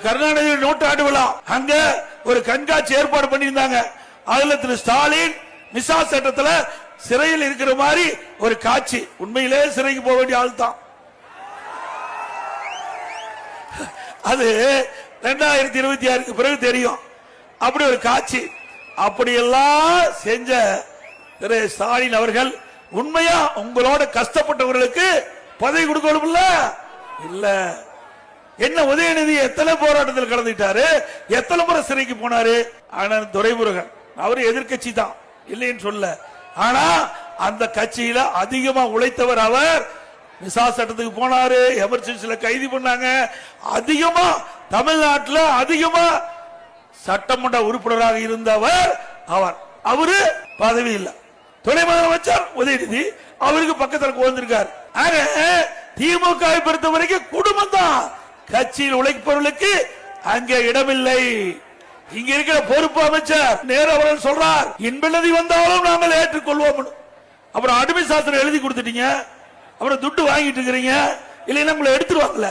கருணாநிதி நூற்றாண்டு விழா அங்க ஒரு கண்காட்சி ஏற்பாடு பண்ணியிருந்தாங்க. அதுல திரு ஸ்டாலின் மிசா சட்டத்துல சிறையில் இருக்கிற மாதிரி ஒரு காட்சி. உண்மையிலே சிறைக்கு போக வேண்டிய ஆள் தான் அது. 2026 பிறகு தெரியும் அப்படி ஒரு காட்சி. அப்படியெல்லாம் செஞ்ச திரு ஸ்டாலின் அவர்கள் உண்மையா உங்களோட கஷ்டப்பட்டவர்களுக்கு பதவி கொடுக்கணும் இல்ல. என்ன உதயநிதி எத்தனை போராட்டத்தில் கலந்துட்டாரு, எத்தனை முறை சிறைக்கு போனாரு. ஆனா துரைமுருகன் அவரு எதிர்கட்சி தான் இல்லைன்னு சொல்ல. ஆனா அந்த கட்சியில அதிகமா உழைத்தவர் அவர். மிசா சட்டத்துக்கு போனாரு, எமர்ஜென்சில கைது பண்ணாங்க. அதிகமா தமிழ்நாட்டில் அதிகமா சட்டமன்ற உறுப்பினராக இருந்தவர் அவர். அவரு பதவி இல்ல. துணை முதலமைச்சர் உதயநிதி அவருக்கு பக்கத்தில் கோர்ந்திருக்கார். திமுக பொறுத்த வரைக்கும் குடும்பம் தான். கட்சியில் உழைப்பவர்களுக்கு அங்கே இடமில்லை. இங்க இருக்கிற பொறுப்பு அமைச்சர் நேரு அவர்கள் சொல்றார், இன்பநிதி வந்தாலும் நாங்கள் ஏற்றுக்கொள்வோம். அப்புறம் அடிமை சாஸ்திரம் எழுதி கொடுத்துட்டீங்க, அப்புறம் துட்டு வாங்கிட்டு இருக்கிறீங்க, இல்லைன்னா உங்களை எடுத்துருவாங்கல்ல.